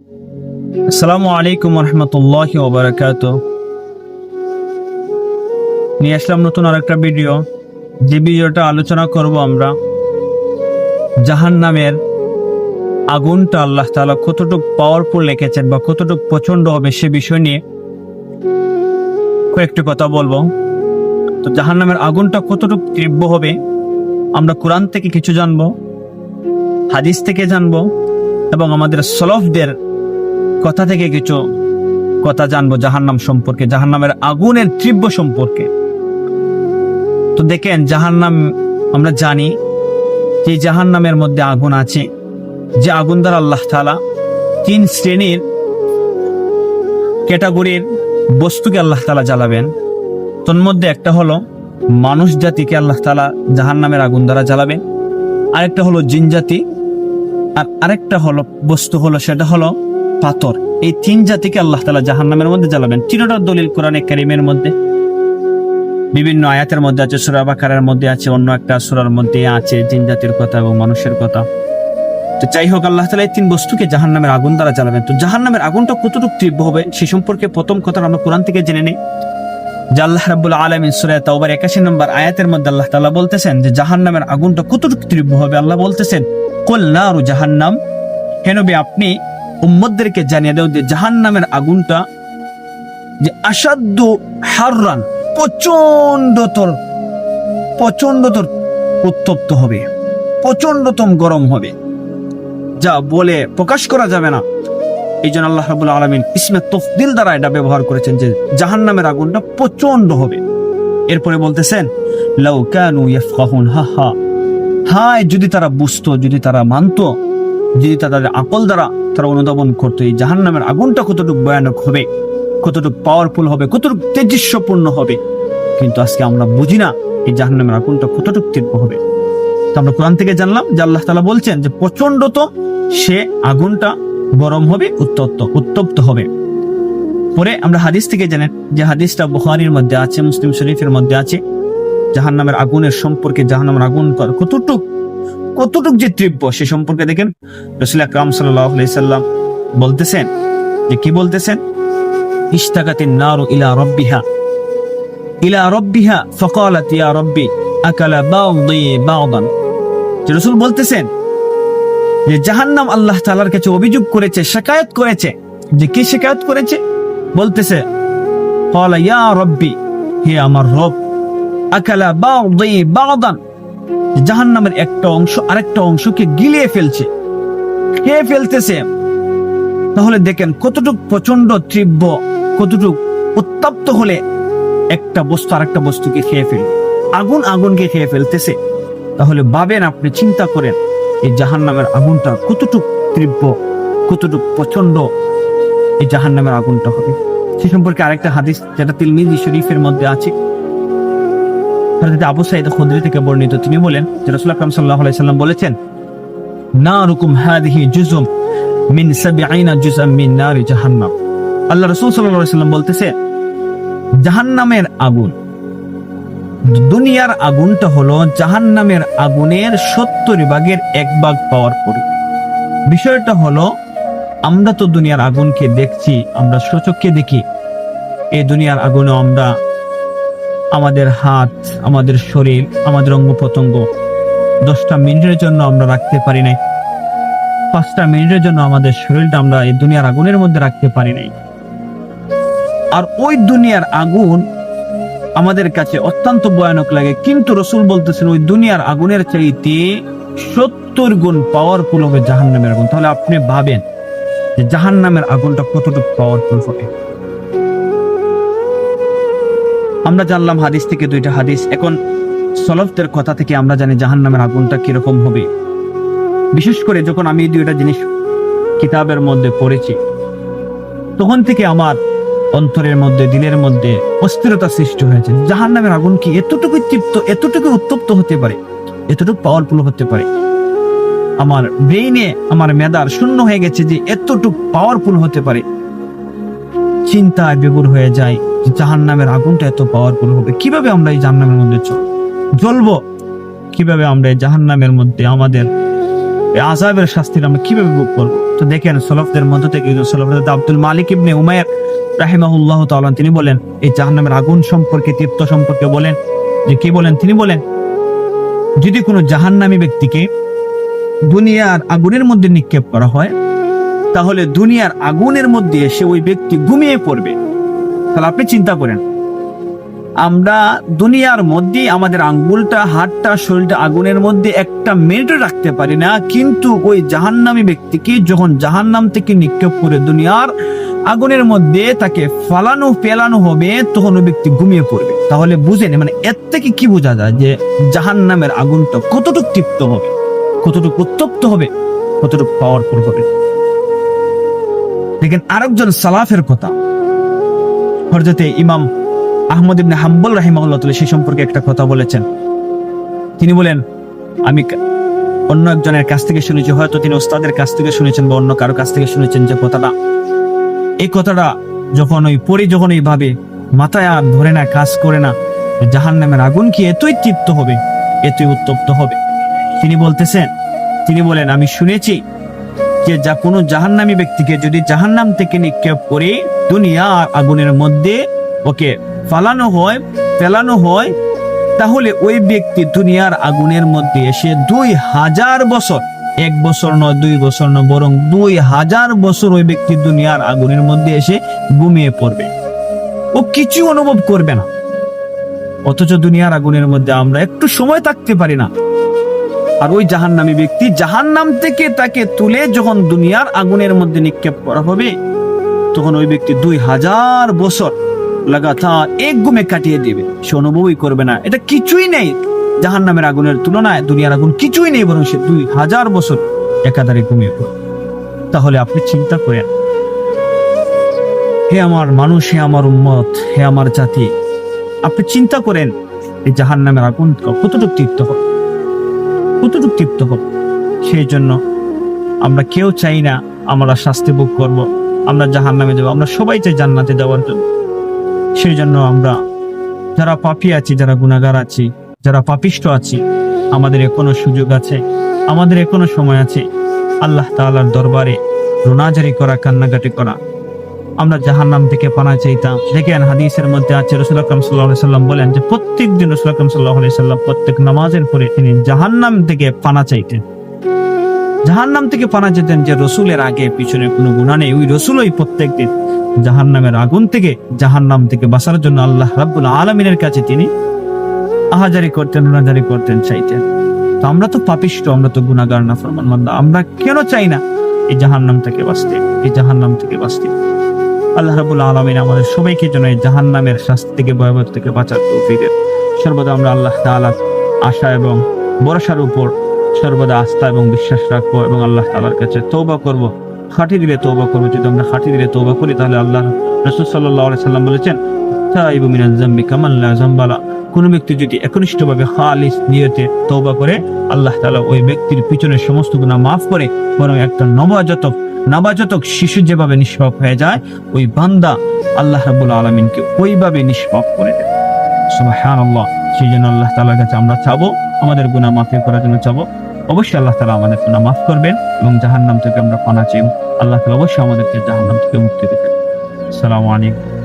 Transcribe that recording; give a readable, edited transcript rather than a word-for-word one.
আসসালামু আলাইকুম রহমতুল্লাহি ওয়া বারাকাতুহু। নিয়ে আসলাম নতুন আরেকটা ভিডিও। যে ভিডিওটা আলোচনা করব আমরা জাহান্নামের আগুনটা আল্লাহ তাআলা কতটুকু পাওয়ারফুল রেখেছেন বা কতটুকু প্রচন্ড হবে সে বিষয় নিয়ে কয়েকটি কথা বলবো। তো জাহান্নামের আগুনটা কতটুকু তীব্র হবে আমরা কোরআন থেকে কিছু জানবো, হাদিস থেকে জানবো এবং আমাদের সলফদের কথা থেকে কিছু কথা জানবো জাহান্নাম সম্পর্কে, জাহান্নামের আগুনের তীব্র সম্পর্কে। তো দেখেন, জাহান্নাম আমরা জানি যে জাহান্নামের মধ্যে আগুন আছে, যে আগুন দ্বারা আল্লাহ তাআলা 3 শ্রেণীর ক্যাটাগরির বস্তুকে আল্লাহ তাআলা জ্বালাবেন। তোর মধ্যে একটা হলো মানুষ জাতিকে আল্লাহ তাআলা জাহান্নামের আগুন দ্বারা জ্বালাবেন, আরেকটা হলো জিন জাতি, আর আরেকটা হলো বস্তু হলো সেটা হলো পাথর। এই 3 জাতিকে আল্লাহ তাআলা জাহান্নামের মধ্যে জ্বালাবেন। তিনটার দলিল কোরআনে কারীমের মধ্যে বিভিন্ন আয়াতের মধ্যে আছে, সূরা বাকারার মধ্যে আছে, অন্য একটা সূরার মধ্যে আছে জিন জাতির কথা এবং মানুষের কথা। তো যাই হোক, আল্লাহ তাআলা এই 3 বস্তুকে জাহান্নামের আগুন দ্বারা জ্বালাবেন। তো জাহান্নামের আগুনটা কতটুকু তীব্র হবে সে সম্পর্কে প্রথম কথা আমরা কোরআন থেকে জেনে নেই। যে আল্লাহ রাব্বুল আলামিন সূরা তাওবার 81 নম্বর আয়াতের মধ্যে আল্লাহ তাআলা বলতেছেন যে জাহান্নামের আগুনটা কতটুকু তীব্র হবে। আল্লাহ বলতেছেন, কুল নারু জাহান্নাম, হে নবী আপনি উম্মতদেরকে জানিয়ে দাও যে জাহান্নামের আগুনটা যে আসাদ্দু হাররান, প্রচন্ডতর উত্তপ্ত হবে, প্রচন্ডতম গরম হবে, যা বলে প্রকাশ করা যাবে না। এই জন্য আল্লাহ রাব্বুল আলামিন ইসমে তাফদীল দ্বারা এটা ব্যবহার করেছেন যে জাহান্নামের আগুনটা প্রচন্ড হবে। এরপরে বলতেছেন, লাউ কানু ইয়াফকাহুন, হায় যদি তারা বুঝতো, যদি তারা মানতো, যদি তাদের আকল দ্বারা তারা অনুধাবন করতো এই জাহান্নামের আগুনটা কতটুকু ভয়ানক হবে, কতটুকু পাওয়ারফুল হবে, কতটুকু তেজস্বপূর্ণ হবে। কিন্তু আজকে আমরা বুঝি না এই জাহান্নামের আগুনটা কতটুকু তীব্র হবে। তো আমরা কোরআন থেকে জানলাম যে আল্লাহ তাআলা বলছেন যে প্রচন্ডত সে আগুনটা গরম হবে, উত্তপ্ত হবে। পরে আমরা হাদিস থেকে জানেন যে হাদিসটা বুখারীর মধ্যে আছে, মুসলিম শরীফের মধ্যে আছে, জাহান্নামের আগুনের সম্পর্কে, জাহান্নামের আগুন কতটুক যে তীব্র সে সম্পর্কে দেখেন রাসূল আকরাম সাল্লাল্লাহু আলাইহি সাল্লাম বলতেছেন যে কি বলতেছেন, ইশতাকাতিন নারু ইলা রাব্বিহা ফাকালাত ইয়া রাব্বি আকালা বা'দি বা'দান। যে রাসূল বলতেছেন যে জাহান্নাম আল্লাহ তাআলার কাছে অভিযোগ করেছে, শিকায়াত করেছে। যে কি শিকায়াত করেছে? বলতেছে, ক্বালা ইয়া রাব্বি, হে আমার রব, আকালা বা'দি বা'দান, জাহান্নামের একটা অংশ আরেকটা অংশকে গিলিয়ে ফেলছে, খেয়ে ফেলতেছে। তাহলে দেখেন কতটুক প্রচন্ড তীব্র, কতটুক উত্তপ্ত হলে একটা বস্তু আরেকটা বস্তুকে খেয়ে ফেলে, আগুনকে খেয়ে ফেলতেছে। তাহলে ভাবেন, আপনি চিন্তা করেন এই জাহান্নামের আগুনটা কতটুক তীব্র, কতটুক প্রচন্ড এই জাহান্নামের আগুনটা হবে। সে সম্পর্কে আরেকটা হাদিস যেটা তিরমিজি শরীফের মধ্যে আছে, হযরত আবু সাঈদ খুদরি থেকে বর্ণিত। তিনি বলেন যে রাসূল আকরাম সাল্লাল্লাহু আলাইহি সাল্লাম বলেছেন, নারুকুম হাযিহি জুজুম মিন 70 জুজআম মিন নারি জাহান্নাম। আল্লাহ রাসূল সাল্লাল্লাহু আলাইহি সাল্লাম বলতেছে, জাহান্নামের আগুন, দুনিয়ার আগুনটা হলো জাহান্নামের আগুনের 70 ভাগের 1 ভাগ পাওয়ার পরে। বিষয়টা হলো, আমরা তো দুনিয়ার আগুনকে দেখছি, আমরা সচক্ষে দেখি। এই দুনিয়ার আগুনে আমরা আমাদের হাত, আমাদের শরীর, আমাদের অঙ্গ প্রত্যঙ্গ 10টা মিনিটের জন্য আমরা রাখতে পারি নাই, 5টা মিনিটের জন্য আমাদের শরীরটা আমরা এই দুনিয়ার আগুনের মধ্যে রাখতে পারি নাই। আর ওই দুনিয়ার আগুন আমাদের কাছে অত্যন্ত ভয়ানক লাগে, কিন্তু রাসূল বলতেছেন ওই দুনিয়ার আগুনের চাইতে 70 গুণ পাওয়ারফুল হবে জাহান্নামের আগুন। তাহলে আপনি ভাবেন যে জাহান্নামের আগুনটা কতটুকু পাওয়ারফুল হবে। আমরা জানলাম হাদিস থেকে 2টা হাদিস। এখন সলফদের কথা থেকে আমরা জানি জাহান্নামের আগুনটা কিরকম হবে। বিশেষ করে যখন আমি এই 2টা জিনিস কিতাবের মধ্যে পড়েছি, তখন থেকে আমার অন্তরের মধ্যে, দিলের মধ্যে অস্থিরতা সৃষ্টি হয়েছে। জাহান্নামের আগুন কি এতটুকু তৃপ্ত, এতটুকু উত্তপ্ত হতে পারে, এতটুকু পাওয়ারফুল হতে পারে? আমার ব্রেইনে, আমার মেধার শূন্য হয়ে গেছে যে এতটুকু পাওয়ারফুল হতে পারে। চিন্তায় বিভোর হয়ে যায় যে জাহান্নামের আগুনটা এত পাওয়ারফুল হবে, কিভাবে আমরা এই জাহান্নামের মধ্যে জ্বলবো, কিভাবে আমরা এই জাহান্নামের মধ্যে আমাদের এই আযাবের শাস্তির আমরা কিভাবে ভোগ করবো? তো দেখেন সলফদের মধ্য থেকে আব্দুল মালিক ইবনে উমাইর রাহিমাহুল্লাহ তাআলা তিনি বলেন এই জাহান্নামের আগুন সম্পর্কে, তৃপ্ত সম্পর্কে বলেন যে কি বলেন, তিনি বলেন যদি কোনো জাহান্নামী ব্যক্তিকে দুনিয়ার আগুনের মধ্যে নিক্ষেপ করা হয় তাহলে দুনিয়ার আগুনের মধ্যে এসে ওই ব্যক্তি ঘুমিয়ে পড়বে। তাহলে আপনি চিন্তা করেন, আমরা দুনিয়ার মধ্যে আমাদের আঙ্গুলটা, হাতটা, শরীরটা আগুনের মধ্যে একটা মিনিটও রাখতে পারি না, কিন্তু ওই জাহান্নামী ব্যক্তিকে যখন জাহান্নাম থেকে নিক্ষেপ করে দুনিয়ার আগুনের মধ্যে তাকে ফেলানো হবে তখন ওই ব্যক্তি ঘুমিয়ে পড়বে। তাহলে বুঝেন, মানে এর থেকে কি বোঝা যায় যে জাহান্নামের আগুনটা কতটুকু তৃপ্ত হবে, কতটুকু উত্তপ্ত হবে, কতটুকু পাওয়ারফুল হবে। দেখেন আরেকজন সালাফের কথা, হযরতে ইমাম আহমদ ইবনে হাম্বল রাহিমাহুল্লাহ তাআলা সেই সম্পর্কে একটা কথা বলেছেন। তিনি বলেন আমি অন্য একজনের কাছ থেকে শুনেছি, হয়তো তিনি ওস্তাদের কাছ থেকে শুনেছেন বা অন্য কারো কাছ থেকে শুনেছেন, যে কথাটা, এই কথাটা যখন যখন এইভাবে মাথায় আর ধরে না, কাজ করে না, জাহান্নামের আগুন কি এতই তৃপ্ত হবে, এতই উত্তপ্ত হবে। তিনি বলেন আমি শুনেছি যে যা কোনো জাহান্নামী ব্যক্তিকে যদি জাহান্নাম থেকে নিক্ষেপ করে দুনিয়া আগুনের মধ্যে ওকে ফেলানো হয় তাহলে ওই ব্যক্তি দুনিয়ার আগুনের মধ্যে এসে 2000 বছর, 1 বছর নয়, 2 বছর নয়, বরং 2000 বছর ওই ব্যক্তি দুনিয়ার আগুনের মধ্যে এসে ঘুমিয়ে পড়বে, ও কিছু অনুভব করবে না। অথচ দুনিয়ার আগুনের মধ্যে আমরা একটু সময় থাকতে পারি না। আর ওই জাহান্নামী ব্যক্তি জাহান্নাম থেকে তাকে তুলে যখন দুনিয়ার আগুনের মধ্যে নিক্ষেপ করা হবে তখন ওই ব্যক্তি 2000 বছর লাগাতার এক ঘুমে কাটিয়ে দেবে, সে অনুভবই করবে না, এটা কিছুই নেই জাহান্নামের আগুনের তুলনায়, দুনিয়ার আগুন কিছুই নেই, বরং সে 2000 বছর একাধারে ঘুমিয়ে পড়ে। তাহলে আপনি চিন্তা করেন, হে আমার মানুষ, হে আমার উম্মত, হে আমার জাতি, আপনি চিন্তা করেন এই জাহান্নামের আগুন কতটুকু তৃপ্ত হবে, কতটুকু তৃপ্ত হবে। সেই জন্য আমরা কেউ চাই না আমরা শাস্তি ভোগ করব, আমরা জাহান্নামে যাব, আমরা সবাই চাই জান্নাতে যাওয়ার জন্য। সেই জন্য আমরা যারা পাপী আছি, যারা গুনাহগার আছি, যারা পাপিষ্ঠ আছি, আমাদের এখনো সুযোগ আছে, আমাদের এখনো সময় আছে আল্লাহ তাআলার দরবারে রোনাজারি করা, কান্নাকাটি করা। আমরা জাহান্নাম থেকে পানা চাইতাম। দেখেন হাদিসের মধ্যে আছে রাসূল আকরাম সাল্লাল্লাহু আলাইহি সাল্লাম বলেন যে প্রত্যেকদিন রাসূল আকরাম সাল্লাল্লাহু আলাইহি সাল্লাম প্রত্যেক নামাজের পরে তিনি জাহান্নাম থেকে পানা চাইতেন। জাহান্নাম থেকে পানা চাইতেন, যে রাসূলের আগে পিছনে কোনো গুনাহ নেই, ওই রাসূলই প্রত্যেকদিন জাহান্নামের আগুন থেকে, জাহান্নাম থেকে বাঁচার জন্য আল্লাহ রাব্বুল আলামিনের কাছে তিনি আহাজারি করতেন, রোনাজারি করতেন, চাইতেন। তো আমরা তো পাপিষ্ঠ, আমরা তো গুনাহগার, নাফরমান বান্দা, আমরা কেন চাই না এই জাহান্নাম থেকে বাঁচতে, এই জাহান্নাম থেকে বাঁচতে। আল্লাহ রাব্বুল আলামিন আমাদের সবাইকে যেন এই জাহান্নামের শাস্তি থেকে, ভয়াবহ থেকে বাঁচার তৌফিক দেন। সর্বদা আমরা আল্লাহ তাআলার আশা এবং ভরসার উপর সর্বদা আস্থা এবং বিশ্বাস রাখবো এবং আল্লাহ তাআলার কাছে তওবা করব। খাঁটি দিলে তওবা করবো। যদি আমরা খাঁটি দিলে তওবা করি তাহলে আল্লাহ রাসূল সাল্লাল্লাহু আলাইহি সাল্লাম বলেছেন, তাইবু মিনাজ যামবি কামান লা যামবা লা। কোন ব্যক্তি যদি একনিষ্ঠভাবে খালিস নিয়তে তওবা করে আল্লাহ তাআলা ওই ব্যক্তির পিছনের সমস্ত গুনাহ মাফ করে, বরং একটা নবজাতক শিশু যেভাবে নিষ্পাপ হয়ে যায়, ওই বান্দা আল্লাহ রাব্বুল আলামিনকে ওইভাবে নিষ্পাপ করে দেয়। সুবহানাল্লাহ। সেই জন্য আল্লাহ তাআলার কাছে আমরা চাবো, আমাদের গুনাহ মাফ করার জন্য চাবো। অবশ্যই আল্লাহ তাআলা আমাদের গুনাহ মাফ করবেন এবং জাহান্নাম থেকে আমরা পানা চাইব। আল্লাহ তাআলা অবশ্যই আমাদেরকে জাহান্নাম থেকে মুক্তি দেবেন। আসসালামু আলাইকুম।